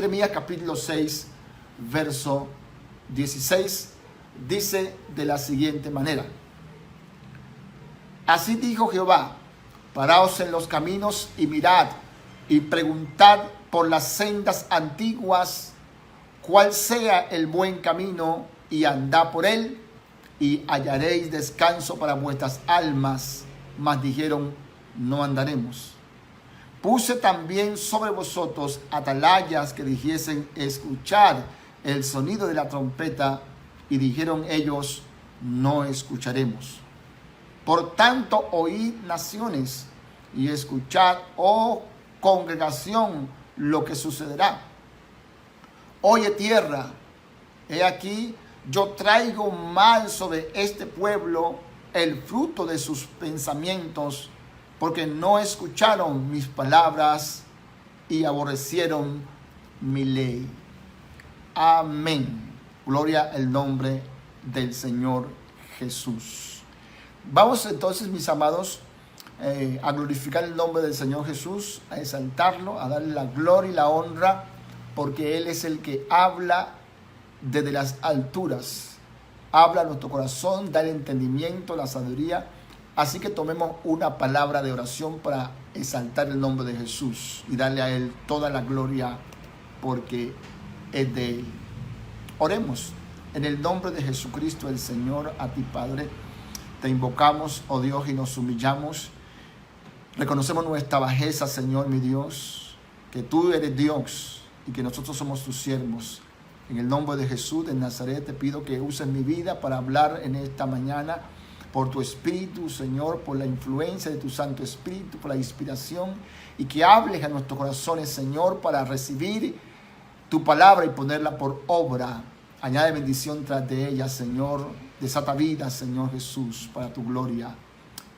Jeremías capítulo 6, verso 16, dice de la siguiente manera: así dijo Jehová, paraos en los caminos y mirad, y preguntad por las sendas antiguas, cuál sea el buen camino, y andad por él, y hallaréis descanso para vuestras almas. Mas dijeron, no andaremos. Puse también sobre vosotros atalayas que dijesen, escuchad el sonido de la trompeta, y dijeron ellos, no escucharemos. Por tanto, oíd naciones, y escuchad, oh congregación, lo que sucederá. Oye tierra, he aquí, yo traigo mal sobre este pueblo el fruto de sus pensamientos, porque no escucharon mis palabras y aborrecieron mi ley. Amén. Gloria al nombre del Señor Jesús. Vamos entonces, mis amados, a glorificar el nombre del Señor Jesús, a exaltarlo, a darle la gloria y la honra, porque Él es el que habla desde las alturas, habla a nuestro corazón, da el entendimiento, la sabiduría. Así que tomemos una palabra de oración para exaltar el nombre de Jesús y darle a Él toda la gloria, porque es de Él. Oremos. En el nombre de Jesucristo el Señor, a ti Padre, te invocamos, oh Dios, y nos humillamos. Reconocemos nuestra bajeza, Señor, mi Dios, que tú eres Dios y que nosotros somos tus siervos. En el nombre de Jesús de Nazaret te pido que uses mi vida para hablar en esta mañana por tu Espíritu, Señor, por la influencia de tu Santo Espíritu, por la inspiración, y que hables a nuestros corazones, Señor, para recibir tu palabra y ponerla por obra. Añade bendición tras de ella, Señor. Desata vida, Señor Jesús, para tu gloria.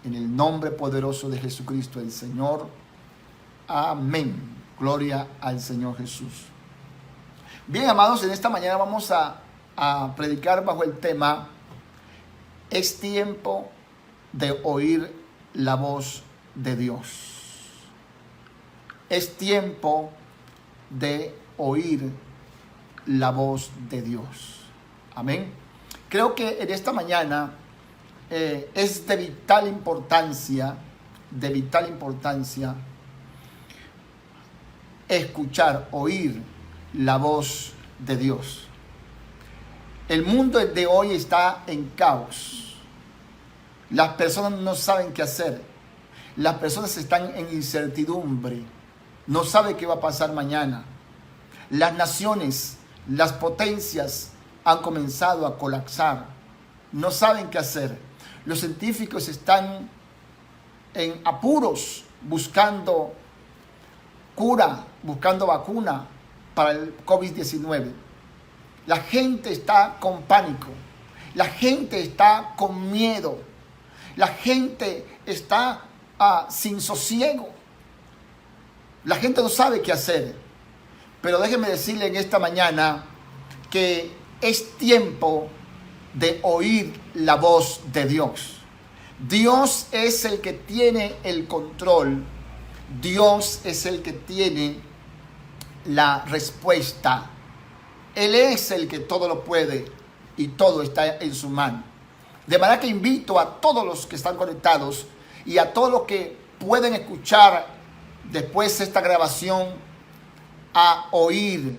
En el nombre poderoso de Jesucristo el Señor. Amén. Gloria al Señor Jesús. Bien, amados, en esta mañana vamos a predicar bajo el tema: es tiempo de oír la voz de Dios. Es tiempo de oír la voz de Dios. Amén. Creo que en esta mañana es de vital importancia escuchar, oír la voz de Dios. El mundo de hoy está en caos. Las personas no saben qué hacer. Las personas están en incertidumbre. No saben qué va a pasar mañana. Las naciones, las potencias han comenzado a colapsar. No saben qué hacer. Los científicos están en apuros buscando cura, buscando vacuna para el COVID-19. La gente está con pánico. La gente está con miedo. La gente está sin sosiego. La gente no sabe qué hacer. Pero déjeme decirle en esta mañana que es tiempo de oír la voz de Dios. Dios es el que tiene el control. Dios es el que tiene la respuesta. Él es el que todo lo puede y todo está en su mano. De manera que invito a todos los que están conectados y a todos los que pueden escuchar después esta grabación a oír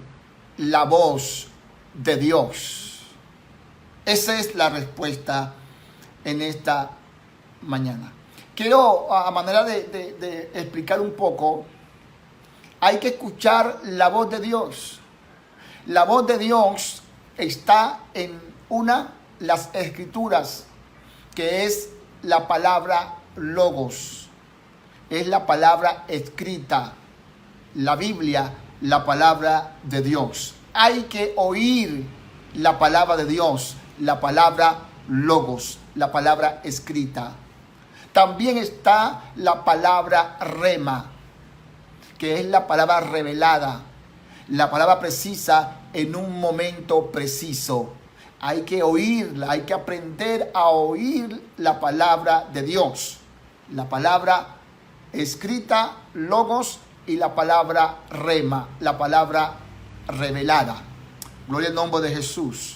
la voz de Dios. Esa es la respuesta en esta mañana. Quiero, a manera de explicar un poco, hay que escuchar la voz de Dios. La voz de Dios está en las escrituras, que es la palabra logos. Es la palabra escrita. La Biblia, la palabra de Dios. Hay que oír la palabra de Dios, la palabra logos, la palabra escrita. También está la palabra rema, que es la palabra revelada, la palabra precisa en un momento preciso. Hay que oírla, hay que aprender a oír la palabra de Dios, la palabra escrita, logos, y la palabra rema, la palabra revelada. Gloria al nombre de Jesús.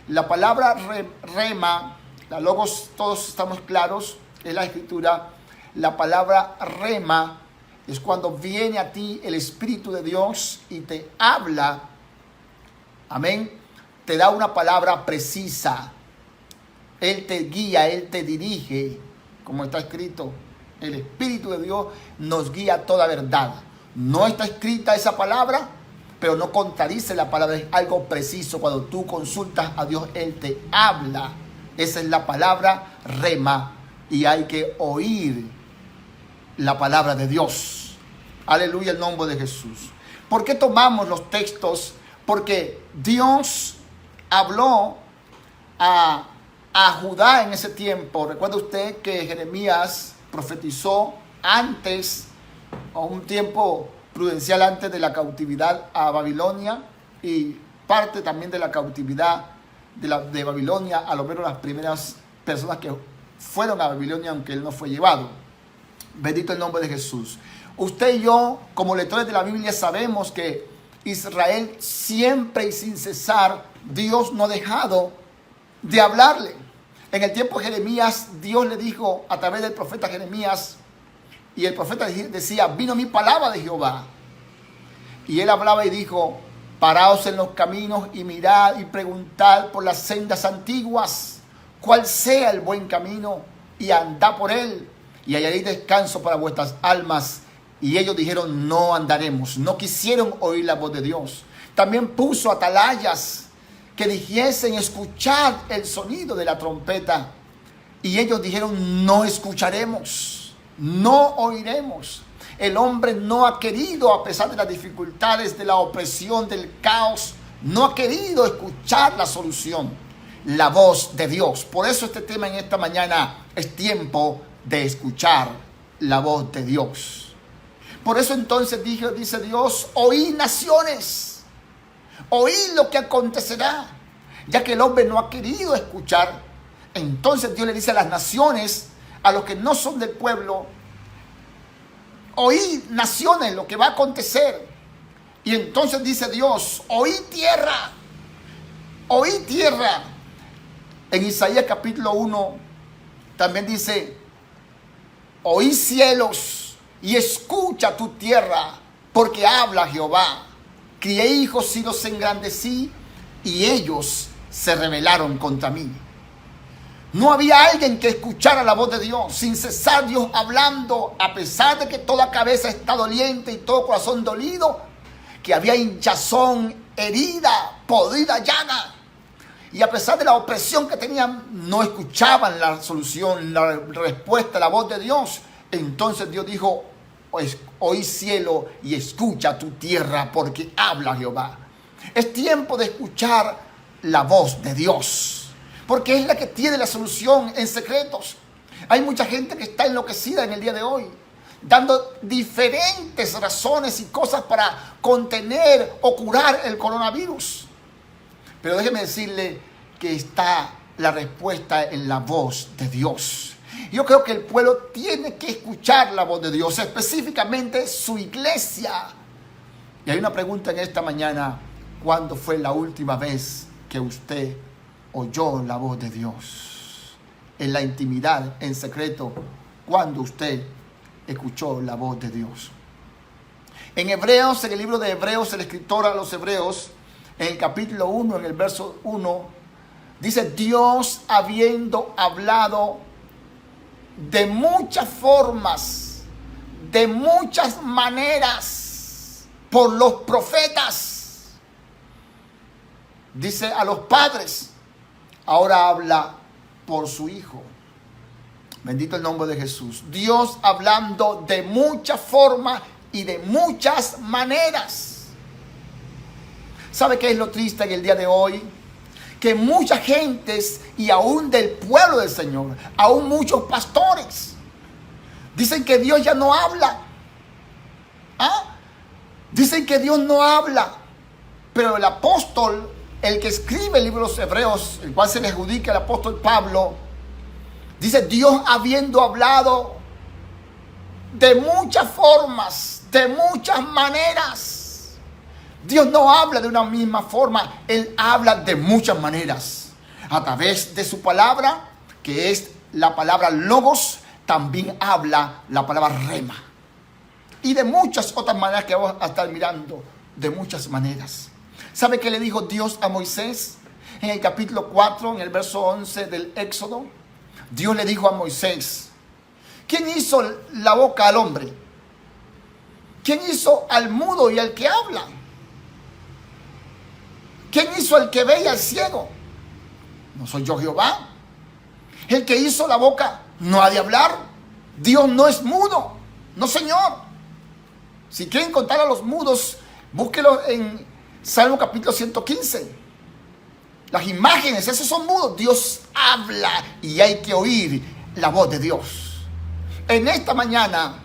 La palabra rema, la logos, todos estamos claros, es la escritura. La palabra rema es cuando viene a ti el Espíritu de Dios y te habla. Amén. Te da una palabra precisa. Él te guía, Él te dirige, como está escrito. El Espíritu de Dios nos guía a toda verdad. No está escrita esa palabra, pero no contradice la palabra, es algo preciso. Cuando tú consultas a Dios, Él te habla. Esa es la palabra rema y hay que oír la palabra de Dios. Aleluya, el nombre de Jesús. ¿Por qué tomamos los textos? Porque Dios habló a Judá en ese tiempo. Recuerda usted que Jeremías profetizó antes, a un tiempo prudencial antes de la cautividad a Babilonia y parte también de la cautividad de Babilonia, a lo menos las primeras personas que fueron a Babilonia, aunque él no fue llevado. Bendito el nombre de Jesús. Usted y yo, como lectores de la Biblia, sabemos que Israel siempre y sin cesar, Dios no ha dejado de hablarle. En el tiempo de Jeremías, Dios le dijo a través del profeta Jeremías, y el profeta decía, vino mi palabra de Jehová. Y él hablaba y dijo, paraos en los caminos y mirad y preguntad por las sendas antiguas, cuál sea el buen camino, y andad por él, y hallaréis descanso para vuestras almas. Y ellos dijeron, no andaremos. No quisieron oír la voz de Dios. También puso atalayas que dijesen, escuchad el sonido de la trompeta. Y ellos dijeron, no escucharemos, no oiremos. El hombre no ha querido, a pesar de las dificultades, de la opresión, del caos, no ha querido escuchar la solución, la voz de Dios. Por eso este tema en esta mañana es tiempo de escuchar la voz de Dios. Por eso entonces dice Dios, oíd naciones, oíd lo que acontecerá. Ya que el hombre no ha querido escuchar, entonces Dios le dice a las naciones, a los que no son del pueblo, oíd naciones lo que va a acontecer. Y entonces dice Dios, oíd tierra, oíd tierra. En Isaías capítulo 1 también dice, oíd cielos y escucha tu tierra, porque habla Jehová. Crié hijos y los engrandecí, y ellos se rebelaron contra mí. No había alguien que escuchara la voz de Dios. Sin cesar Dios hablando, a pesar de que toda cabeza está doliente y todo corazón dolido, que había hinchazón, herida, podrida, llaga. Y a pesar de la opresión que tenían, no escuchaban la solución, la respuesta, la voz de Dios. Entonces Dios dijo, oí cielo y escucha tu tierra, porque habla Jehová. Es tiempo de escuchar la voz de Dios, porque es la que tiene la solución en secretos. Hay mucha gente que está enloquecida en el día de hoy, dando diferentes razones y cosas para contener o curar el coronavirus. Pero déjeme decirle que está la respuesta en la voz de Dios. Yo creo que el pueblo tiene que escuchar la voz de Dios, específicamente su iglesia. Y hay una pregunta en esta mañana: ¿cuándo fue la última vez que usted oyó la voz de Dios? En la intimidad, en secreto, ¿cuándo usted escuchó la voz de Dios? En Hebreos, en el libro de Hebreos, el escritor a los Hebreos, en el capítulo 1, en el verso 1, dice: Dios, habiendo hablado de muchas formas, de muchas maneras, por los profetas, dice a los padres, ahora habla por su Hijo. Bendito el nombre de Jesús. Dios hablando de muchas formas y de muchas maneras. ¿Sabe qué es lo triste en el día de hoy? Que muchas gentes, y aún del pueblo del Señor, aún muchos pastores, dicen que Dios ya no habla. Dicen que Dios no habla. Pero el apóstol, el que escribe el libro de los Hebreos, el cual se le adjudica al apóstol Pablo, dice: Dios habiendo hablado de muchas formas, de muchas maneras, Dios no habla de una misma forma, Él habla de muchas maneras. A través de su palabra, que es la palabra logos, también habla la palabra rema. Y de muchas otras maneras que vamos a estar mirando, de muchas maneras. ¿Sabe qué le dijo Dios a Moisés? En el capítulo 4, en el verso 11 del Éxodo, Dios le dijo a Moisés: ¿quién hizo la boca al hombre? ¿Quién hizo al mudo y al que habla? ¿Quién hizo al que ve y al ciego? ¿No soy yo Jehová? El que hizo la boca no ha de hablar. Dios no es mudo. No, señor. Si quieren contar a los mudos, búsquelo en Salmo capítulo 115. Las imágenes, esos son mudos. Dios habla y hay que oír la voz de Dios. En esta mañana,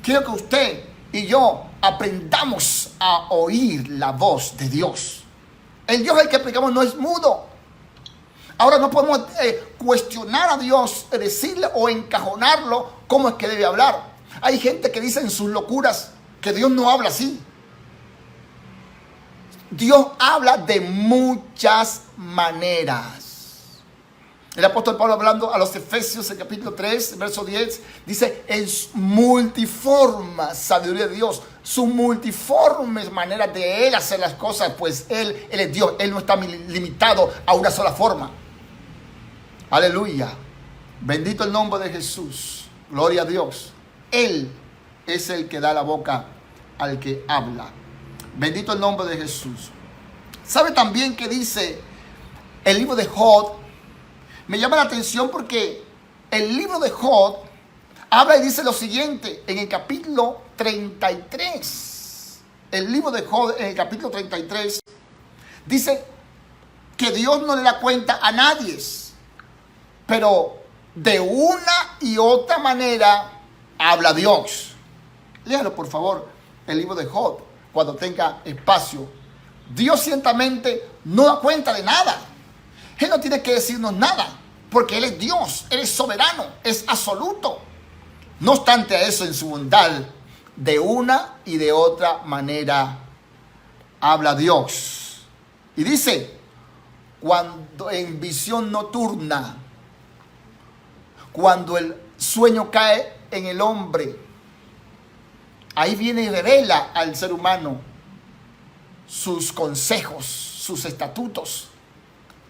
quiero que usted y yo aprendamos a oír la voz de Dios. El Dios al que predicamos no es mudo. Ahora no podemos cuestionar a Dios, decirle o encajonarlo cómo es que debe hablar. Hay gente que dice en sus locuras que Dios no habla así. Dios habla de muchas maneras. El apóstol Pablo, hablando a los Efesios, en capítulo 3, verso 10, dice: en multiforme sabiduría de Dios, sus multiformes maneras de Él hacer las cosas, pues Él es Dios, Él no está limitado a una sola forma. Aleluya, bendito el nombre de Jesús, gloria a Dios. Él es el que da la boca al que habla. Bendito el nombre de Jesús. ¿Sabe también que dice el libro de Job? Me llama la atención porque el libro de Job habla y dice lo siguiente en el capítulo 33. El libro de Job, en el capítulo 33, dice que Dios no le da cuenta a nadie, pero de una y otra manera habla Dios. Léalo, por favor, el libro de Job, cuando tenga espacio. Dios ciertamente no da cuenta de nada. Él no tiene que decirnos nada, porque Él es Dios, Él es soberano, es absoluto. No obstante a eso, en su bondad, de una y de otra manera habla Dios. Y dice: cuando en visión nocturna, cuando el sueño cae en el hombre, ahí viene y revela al ser humano sus consejos, sus estatutos.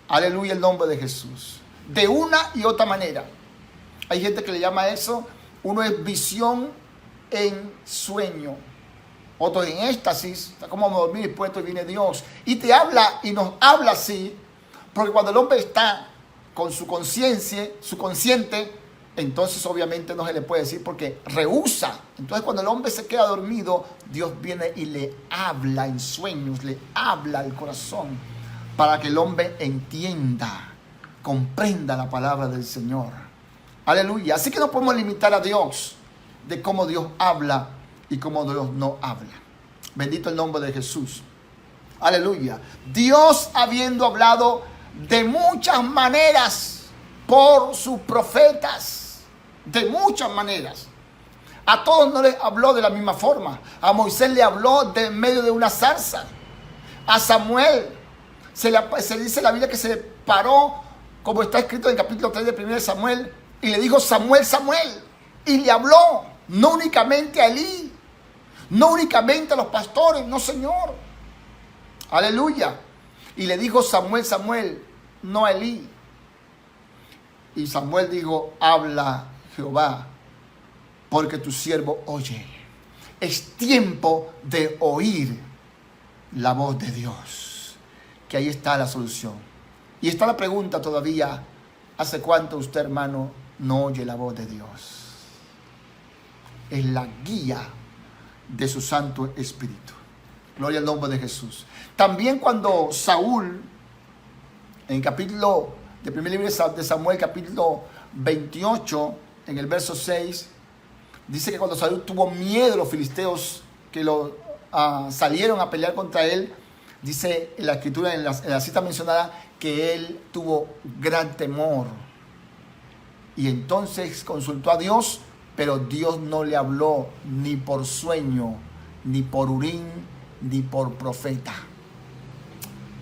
Aleluya, el nombre de Jesús. De una y otra manera. Hay gente que le llama eso, uno es visión en sueño, otro en éxtasis. Está como dormir dispuesto y viene Dios. Y te habla y nos habla así, porque cuando el hombre está con su conciencia, su consciente, entonces obviamente no se le puede decir porque rehúsa. Entonces cuando el hombre se queda dormido, Dios viene y le habla en sueños, le habla al corazón, para que el hombre entienda, comprenda la palabra del Señor. Aleluya. Así que no podemos limitar a Dios de cómo Dios habla y cómo Dios no habla. Bendito el nombre de Jesús. Aleluya. Dios, habiendo hablado de muchas maneras por sus profetas, de muchas maneras. A todos no les habló de la misma forma. A Moisés le habló de medio de una zarza. A Samuel se dice en la Biblia que se le paró, como está escrito en el capítulo 3 de 1 Samuel, y le dijo: Samuel, Samuel. Y le habló, no únicamente a Elí, no únicamente a los pastores, no, Señor. Aleluya. Y le dijo: Samuel, Samuel, no a Elí. Y Samuel dijo: habla Jehová, porque tu siervo oye. Es tiempo de oír la voz de Dios. Que ahí está la solución. Y está la pregunta todavía: ¿hace cuánto usted, hermano, no oye la voz de Dios? Es la guía de su Santo Espíritu. Gloria al nombre de Jesús. También cuando Saúl, en el capítulo del primer libro de Samuel, capítulo 28, en el verso 6, dice que cuando Saúl tuvo miedo de los filisteos que salieron a pelear contra él, dice en la escritura, en la cita mencionada, que él tuvo gran temor. Y entonces consultó a Dios, pero Dios no le habló ni por sueño, ni por Urim, ni por profeta.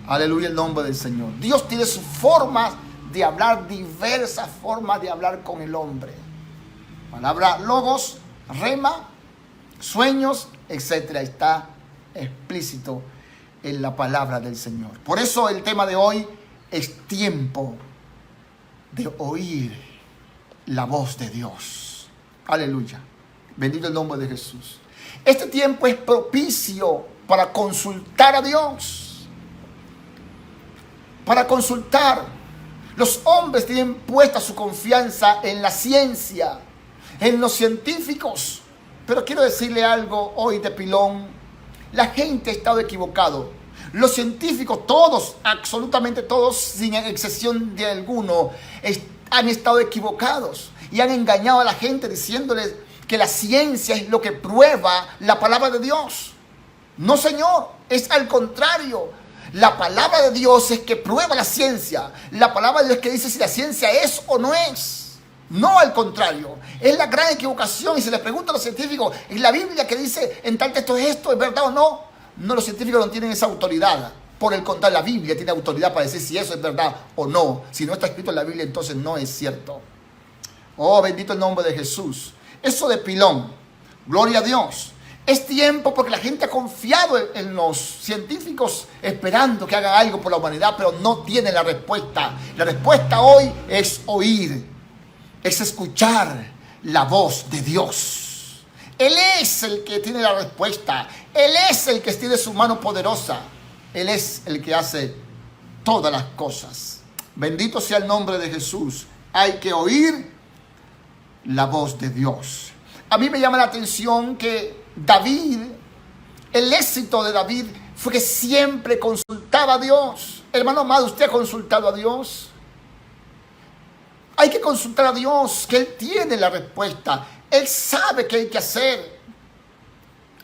Aleluya el nombre del Señor. Dios tiene sus formas de hablar, diversas formas de hablar con el hombre. Palabra logos, rema, sueños, etcétera. Está explícito en la palabra del Señor. Por eso el tema de hoy es tiempo de oír la voz de Dios. Aleluya. Bendito el nombre de Jesús. Este tiempo es propicio para consultar a Dios. Para consultar. Los hombres tienen puesta su confianza en la ciencia, en los científicos. Pero quiero decirle algo hoy de pilón. La gente ha estado equivocado. Los científicos, todos, absolutamente todos, sin excepción de alguno, han estado equivocados y han engañado a la gente diciéndoles que la ciencia es lo que prueba la palabra de Dios. No, señor, es al contrario. La palabra de Dios es que prueba la ciencia. La palabra de Dios es que dice si la ciencia es o no es. No al contrario. Es la gran equivocación. Y se les pregunta a los científicos, ¿es la Biblia que dice en tal texto esto, es verdad o no? No, los científicos no tienen esa autoridad. Por el contrario, la Biblia tiene autoridad para decir si eso es verdad o no. Si no está escrito en la Biblia, entonces no es cierto. Oh, bendito el nombre de Jesús. Eso de pilón. Gloria a Dios. Es tiempo porque la gente ha confiado en los científicos esperando que hagan algo por la humanidad, pero no tiene la respuesta. La respuesta hoy es oír, es escuchar la voz de Dios. Él es el que tiene la respuesta. Él es el que tiene su mano poderosa. Él es el que hace todas las cosas. Bendito sea el nombre de Jesús. Hay que oír la voz de Dios. A mí me llama la atención que David, el éxito de David fue que siempre consultaba a Dios. Hermano amado, ¿usted ha consultado a Dios? Hay que consultar a Dios, que Él tiene la respuesta. Él sabe qué hay que hacer.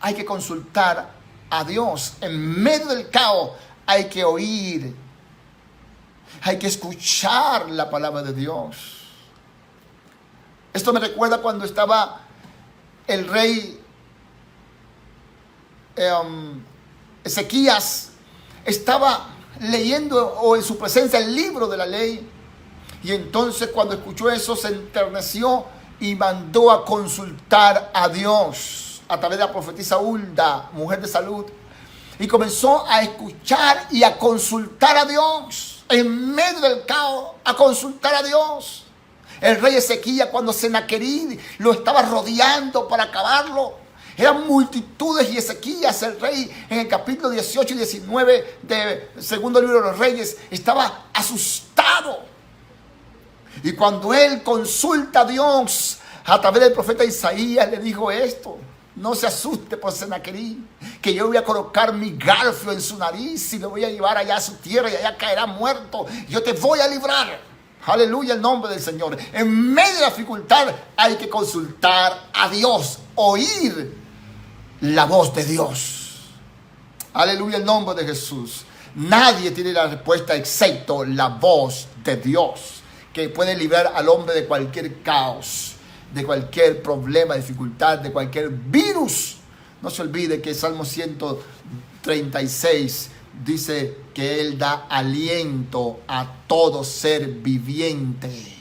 Hay que consultar a Dios. En medio del caos hay que oír. Hay que escuchar la palabra de Dios. Esto me recuerda cuando estaba el rey Ezequías, estaba leyendo o en su presencia el libro de la ley, y entonces cuando escuchó eso se enterneció y mandó a consultar a Dios a través de la profetisa Hulda, mujer de salud, y comenzó a escuchar y a consultar a Dios en medio del caos, a consultar a Dios. El rey Ezequías, cuando Sennacherib lo estaba rodeando para acabarlo, eran multitudes, y Ezequías, el rey, en el capítulo 18 y 19 del segundo libro de los Reyes, estaba asustado. Y cuando él consulta a Dios a través del profeta Isaías, le dijo esto: no se asuste por Sennacherib, que yo voy a colocar mi garfio en su nariz y lo voy a llevar allá a su tierra y allá caerá muerto. Yo te voy a librar. Aleluya el nombre del Señor. En medio de la dificultad hay que consultar a Dios, oír la voz de Dios. Aleluya el nombre de Jesús. Nadie tiene la respuesta excepto la voz de Dios, que puede librar al hombre de cualquier caos, de cualquier problema, dificultad, de cualquier virus. No se olvide que el Salmo 136 dice que Él da aliento a todo ser viviente.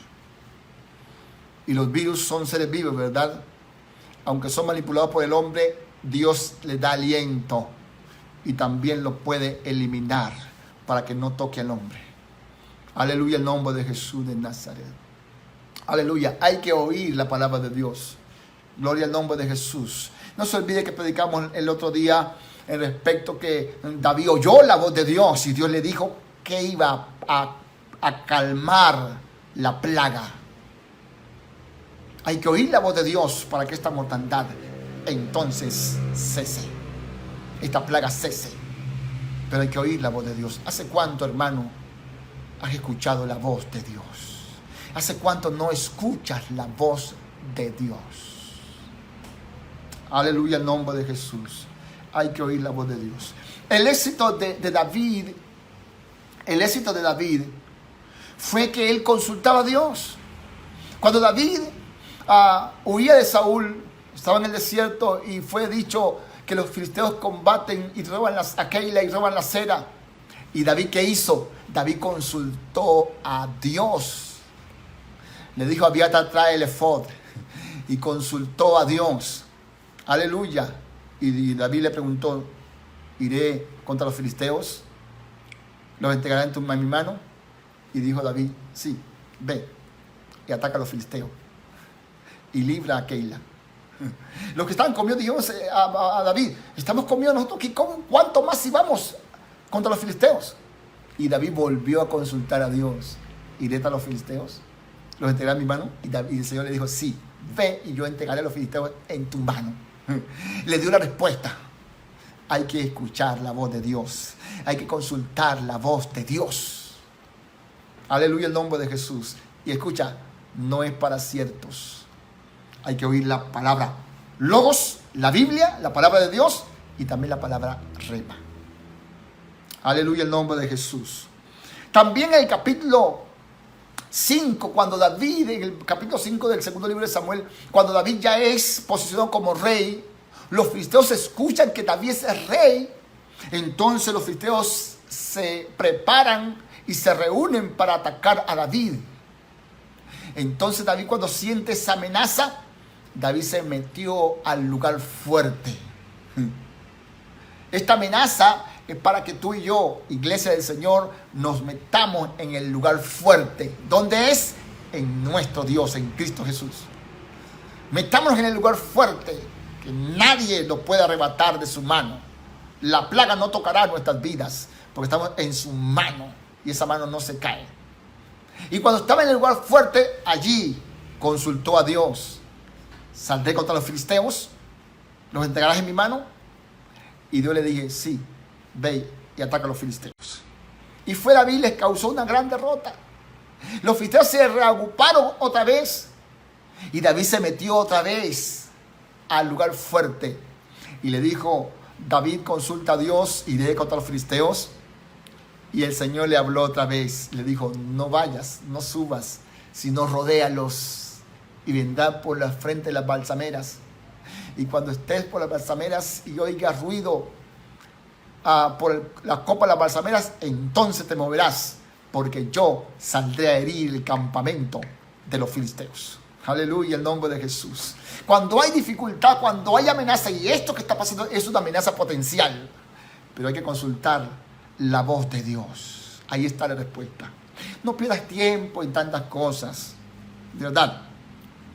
Y los virus son seres vivos, ¿verdad? Aunque son manipulados por el hombre, Dios les da aliento y también lo puede eliminar para que no toque al hombre. Aleluya el nombre de Jesús de Nazaret. Aleluya, hay que oír la palabra de Dios. Gloria al nombre de Jesús. No se olvide que predicamos el otro día en respecto que David oyó la voz de Dios y Dios le dijo que iba a calmar la plaga. Hay que oír la voz de Dios para que esta mortandad entonces cese, esta plaga cese. Pero hay que oír la voz de Dios. ¿Hace cuánto, hermano, has escuchado la voz de Dios? ¿Hace cuánto no escuchas la voz de Dios? Aleluya el nombre de Jesús. Hay que oír la voz de Dios. El éxito de David fue que él consultaba a Dios. Cuando David huía de Saúl, estaba en el desierto y fue dicho que los filisteos combaten y roban a Keila y roban la cera. ¿Y David qué hizo? David consultó a Dios. Le dijo a Abiatar, trae el efod. Y consultó a Dios. Aleluya. Y David le preguntó, ¿iré contra los filisteos? ¿Los entregaré en mi mano? Y dijo David, sí, ve y ataca a los filisteos. Y libra a Keila. Los que estaban conmigo dijeron a David, estamos conmigo nosotros aquí, ¿cuánto más si vamos contra los filisteos? Y David volvió a consultar a Dios. ¿Iré a los filisteos? ¿Los entregaré en mi mano? Y el Señor le dijo, sí, ve y yo entregaré a los filisteos en tu mano. Le dio la respuesta. Hay que escuchar la voz de Dios. Hay que consultar la voz de Dios. Aleluya, el nombre de Jesús. Y escucha, no es para ciertos. Hay que oír la palabra Logos, la Biblia, la palabra de Dios y también la palabra Rema. Aleluya, el nombre de Jesús. También en el capítulo 5, cuando David, en el capítulo 5 del segundo libro de Samuel, cuando David ya es posicionado como rey, los filisteos escuchan que David es rey. Entonces los filisteos se preparan y se reúnen para atacar a David. Entonces David, cuando siente esa amenaza, David se metió al lugar fuerte. Esta amenaza es para que tú y yo, iglesia del Señor, nos metamos en el lugar fuerte. ¿Dónde es? En nuestro Dios, en Cristo Jesús. Metámonos en el lugar fuerte, que nadie lo pueda arrebatar de su mano. La plaga no tocará nuestras vidas, porque estamos en su mano, y esa mano no se cae. Y cuando estaba en el lugar fuerte, allí consultó a Dios. ¿Saldré contra los filisteos? ¿Los entregarás en mi mano? Y Dios le dije, sí, ve y ataca a los filisteos. Y fue David y les causó una gran derrota. Los filisteos se reagruparon otra vez. Y David se metió otra vez al lugar fuerte. Y le dijo, David, consulta a Dios, iré contra los filisteos. Y el Señor le habló otra vez. Le dijo, no vayas, no subas, sino rodéalos. Y vendrán por la frente de las balsameras. Y cuando estés por las balsameras y oigas ruido por la copa de las balsameras, entonces te moverás, porque yo saldré a herir el campamento de los filisteos. Aleluya, el nombre de Jesús. Cuando hay dificultad, cuando hay amenaza, y esto que está pasando es una amenaza potencial, pero hay que consultar la voz de Dios. Ahí está la respuesta. No pierdas tiempo en tantas cosas. De verdad,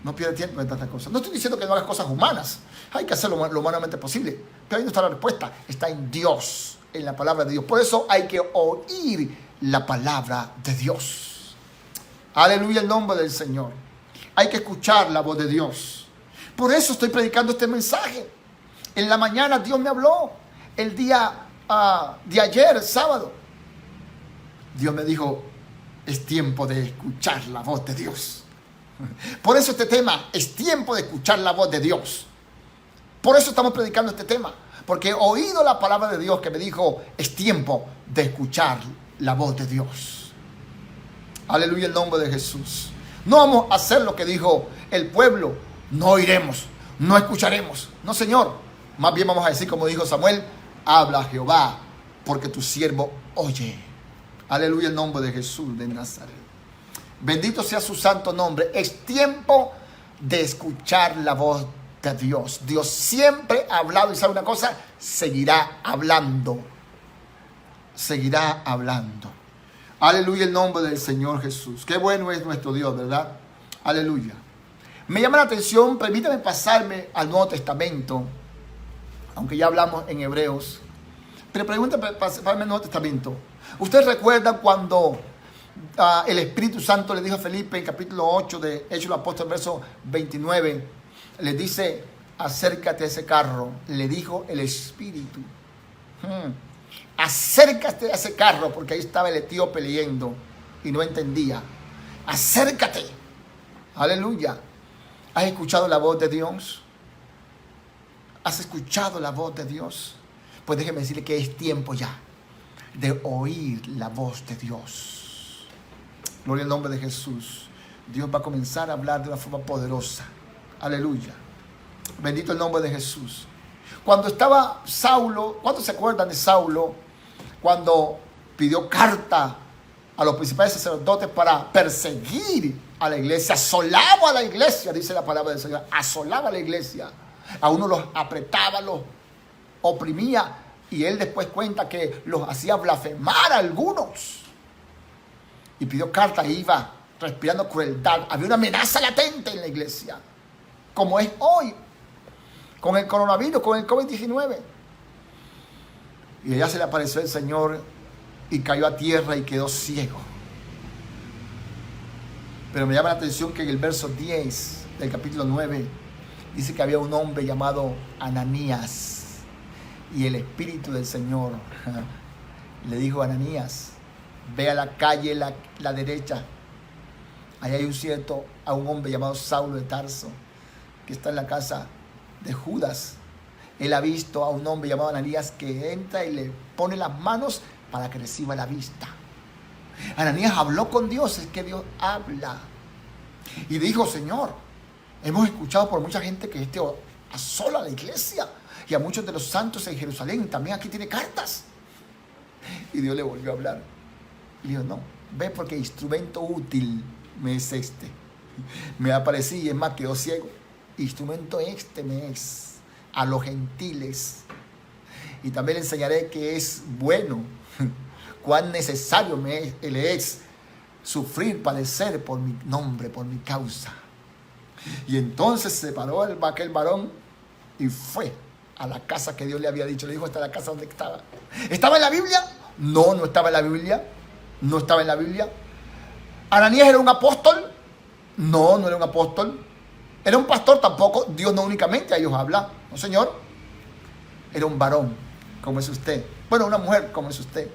no pierdas tiempo en tantas cosas. No estoy diciendo que no hagas cosas humanas. Hay que hacerlo lo humanamente posible. Pero ahí no está la respuesta. Está en Dios, en la palabra de Dios. Por eso hay que oír la palabra de Dios. Aleluya, el nombre del Señor. Hay que escuchar la voz de Dios. Por eso estoy predicando este mensaje. En la mañana Dios me habló. El día de ayer, sábado, Dios me dijo, es tiempo de escuchar la voz de Dios. Por eso este tema, es tiempo de escuchar la voz de Dios. Por eso estamos predicando este tema. Porque he oído la palabra de Dios que me dijo, es tiempo de escuchar la voz de Dios. Aleluya, el nombre de Jesús. No vamos a hacer lo que dijo el pueblo. No oiremos, no escucharemos. No, Señor. Más bien vamos a decir como dijo Samuel, habla Jehová, porque tu siervo oye. Aleluya, el nombre de Jesús de Nazaret. Bendito sea su santo nombre. Es tiempo de escuchar la voz de Dios. Dios siempre ha hablado y sabe una cosa, seguirá hablando. Seguirá hablando. Aleluya, el nombre del Señor Jesús. Qué bueno es nuestro Dios, ¿verdad? Aleluya. Me llama la atención, permítame pasarme al Nuevo Testamento, aunque ya hablamos en Hebreos. Pero pregúntame, pasarme al Nuevo Testamento. ¿Ustedes recuerdan cuando el Espíritu Santo le dijo a Felipe en capítulo 8 de Hechos de los Apóstoles, verso 29, le dice, acércate a ese carro, le dijo el Espíritu. Acércate a ese carro, porque ahí estaba el etíope leyendo y no entendía. Acércate. Aleluya. ¿Has escuchado la voz de Dios? ¿Has escuchado la voz de Dios? Pues déjeme decirle que es tiempo ya de oír la voz de Dios. Gloria al nombre de Jesús. Dios va a comenzar a hablar de una forma poderosa. Aleluya. Bendito el nombre de Jesús. Cuando estaba Saulo, ¿cuántos se acuerdan de Saulo? Cuando pidió carta a los principales sacerdotes para perseguir a la iglesia, asolaba a la iglesia, dice la palabra del Señor, asolaba a la iglesia. A uno los apretaba, los oprimía, y él después cuenta que los hacía blasfemar a algunos. Y pidió carta e iba respirando crueldad. Había una amenaza latente en la iglesia, como es hoy, con el coronavirus, con el COVID-19. Y allá se le apareció el Señor y cayó a tierra y quedó ciego. Pero me llama la atención que en el verso 10 del capítulo 9 dice que había un hombre llamado Ananías, y el Espíritu del Señor le dijo a Ananías: ve a la calle la derecha, allá hay a un hombre llamado Saulo de Tarso, que está en la casa de Judas. Él ha visto a un hombre llamado Ananías que entra y le pone las manos para que reciba la vista. Ananías habló con Dios, es que Dios habla. Y dijo: Señor, hemos escuchado por mucha gente que asola a la iglesia y a muchos de los santos en Jerusalén. También aquí tiene cartas. Y Dios le volvió a hablar. Y dijo: no, ve, porque instrumento útil me es este. Me aparecí y es más, quedó ciego. Instrumento este me es a los gentiles. Y también le enseñaré que es bueno, cuán necesario le es sufrir, padecer por mi nombre, por mi causa. Y entonces se paró aquel varón y fue a la casa que Dios le había dicho. Le dijo: hasta la casa donde estaba. ¿Estaba en la Biblia? No, no estaba en la Biblia. No estaba en la Biblia. ¿Ananías era un apóstol? No, no era un apóstol. ¿Era un pastor? Tampoco. Dios no únicamente a ellos habla. No, señor. Era un varón, como es usted. Bueno, una mujer, como es usted.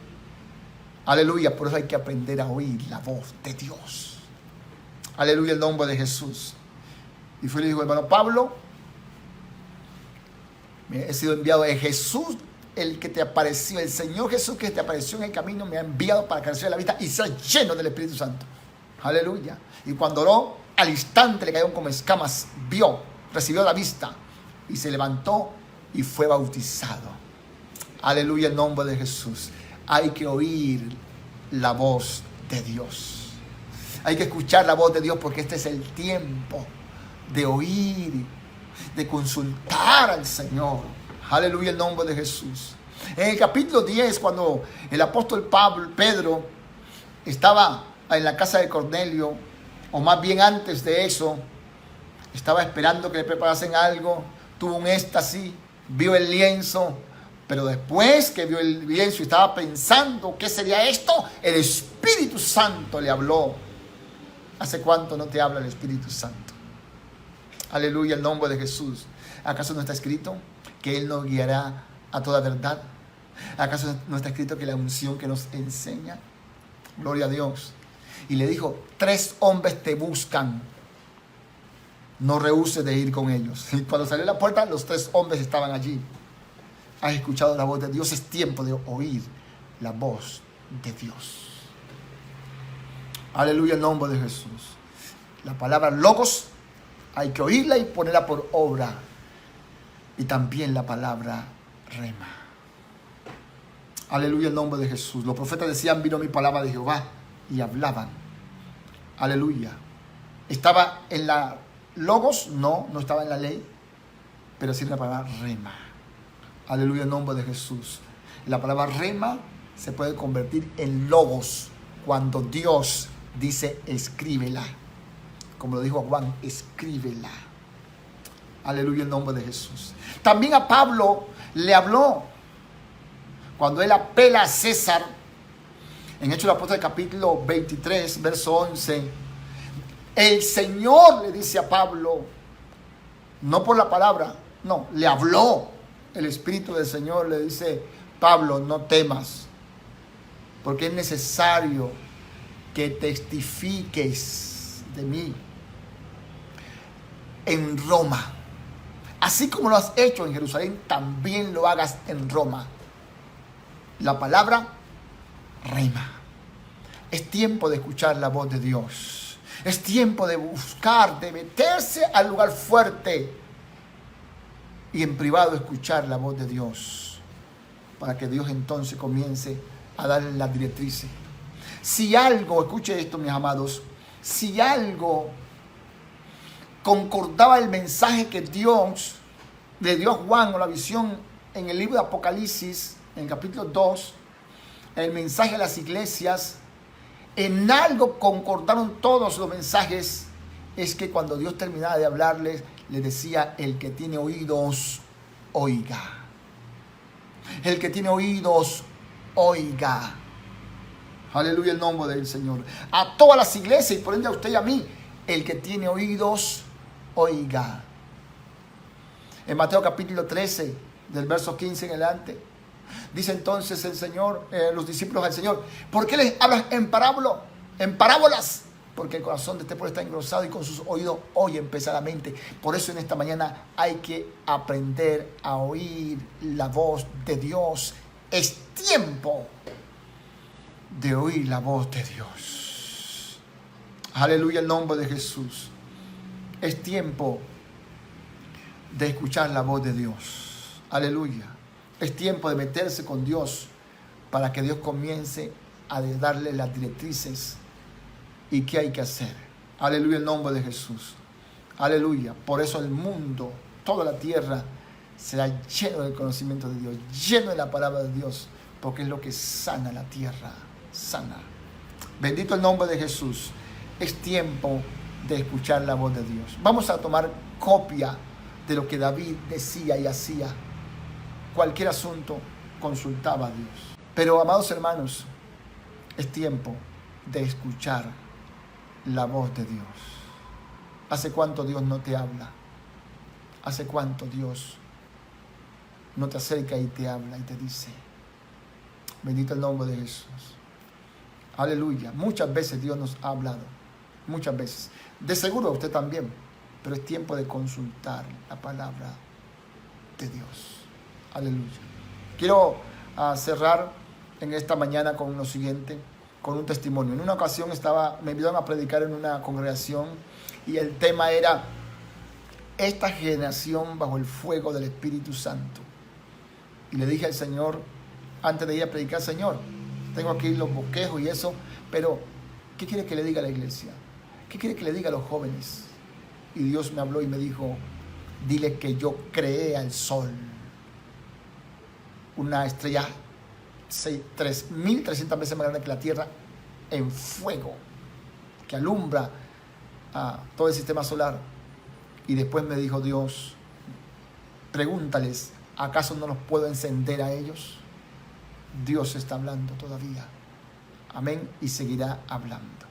Aleluya. Por eso hay que aprender a oír la voz de Dios. Aleluya, el nombre de Jesús. Y fue y le dijo: hermano Pablo, he sido enviado de Jesús, el que te apareció, el Señor Jesús que te apareció en el camino, me ha enviado para que reciba la vista y sea lleno del Espíritu Santo. Aleluya. Y cuando oró, al instante le cayeron como escamas, recibió la vista y se levantó y fue bautizado. Aleluya, el nombre de Jesús. Hay que oír la voz de Dios. Hay que escuchar la voz de Dios, porque este es el tiempo de oír, de consultar al Señor. Aleluya, el nombre de Jesús. En el capítulo 10, cuando el apóstol Pedro estaba en la casa de Cornelio, o más bien antes de eso, estaba esperando que le preparasen algo, tuvo un éxtasis, vio el lienzo, pero después que vio el lienzo y estaba pensando qué sería esto, el Espíritu Santo le habló. ¿Hace cuánto no te habla el Espíritu Santo? Aleluya, el nombre de Jesús. ¿Acaso no está escrito que Él nos guiará a toda verdad? ¿Acaso no está escrito que la unción que nos enseña? Gloria a Dios. Y le dijo: 3 hombres te buscan, no rehuses de ir con ellos. Y cuando salió a la puerta, los 3 hombres estaban allí. ¿Has escuchado la voz de Dios? Es tiempo de oír la voz de Dios. Aleluya, el nombre de Jesús. La palabra logos hay que oírla y ponerla por obra. Y también la palabra rema. Aleluya, el nombre de Jesús. Los profetas decían: vino mi palabra de Jehová, y hablaban. Aleluya. ¿Estaba en la logos? No, no estaba en la ley, pero sí en la palabra rema. Aleluya, el nombre de Jesús. La palabra rema se puede convertir en logos cuando Dios dice: escríbela. Como lo dijo a Juan: escríbela. Aleluya, el nombre de Jesús. También a Pablo le habló cuando él apela a César. En Hechos de los Apóstoles capítulo 23, verso 11. El Señor le dice a Pablo, no por la palabra, no, le habló. El Espíritu del Señor le dice: Pablo, no temas, porque es necesario que testifiques de mí en Roma. Así como lo has hecho en Jerusalén, también lo hagas en Roma. La palabra rema. Es tiempo de escuchar la voz de Dios. Es tiempo de buscar, de meterse al lugar fuerte y en privado escuchar la voz de Dios, para que Dios entonces comience a darle las directrices. Si algo, escuche esto mis amados, si algo concordaba el mensaje que Dios le dio a Juan o la visión en el libro de Apocalipsis, en el capítulo 2, el mensaje a las iglesias, en algo concordaron todos los mensajes, es que cuando Dios terminaba de hablarles, les decía: el que tiene oídos, oiga. El que tiene oídos, oiga. Aleluya, el nombre del Señor. A todas las iglesias, y por ende a usted y a mí, el que tiene oídos, oiga. En Mateo capítulo 13, del verso 15 en adelante, dice entonces el Señor, los discípulos del Señor: ¿por qué les hablas en parábolas? Porque el corazón de este pueblo está engrosado y con sus oídos oyen pesadamente. Por eso en esta mañana hay que aprender a oír la voz de Dios. Es tiempo de oír la voz de Dios. Aleluya, el nombre de Jesús. Es tiempo de escuchar la voz de Dios. Aleluya. Es tiempo de meterse con Dios para que Dios comience a darle las directrices y qué hay que hacer. Aleluya, el nombre de Jesús. Aleluya. Por eso el mundo, toda la tierra, será lleno del conocimiento de Dios, lleno de la palabra de Dios, porque es lo que sana la tierra, sana. Bendito el nombre de Jesús. Es tiempo de escuchar la voz de Dios. Vamos a tomar copia de lo que David decía y hacía. Cualquier asunto consultaba a Dios. Pero, amados hermanos, es tiempo de escuchar la voz de Dios. ¿Hace cuánto Dios no te habla? ¿Hace cuánto Dios no te acerca y te habla y te dice? Bendito el nombre de Jesús. Aleluya. Muchas veces Dios nos ha hablado. Muchas veces. De seguro a usted también. Pero es tiempo de consultar la palabra de Dios. Aleluya. Quiero cerrar en esta mañana con lo siguiente, con un testimonio. En una ocasión me invitaron a predicar en una congregación y el tema era: esta generación bajo el fuego del Espíritu Santo. Y le dije al Señor, antes de ir a predicar: Señor, tengo aquí los bosquejos y eso, pero ¿qué quiere que le diga a la iglesia? ¿Qué quiere que le diga a los jóvenes? Y Dios me habló y me dijo: dile que yo creé al sol, una estrella 3.300 veces más grande que la Tierra, en fuego, que alumbra a todo el sistema solar. Y después me dijo Dios: pregúntales, ¿acaso no los puedo encender a ellos? Dios está hablando todavía. Amén. Y seguirá hablando.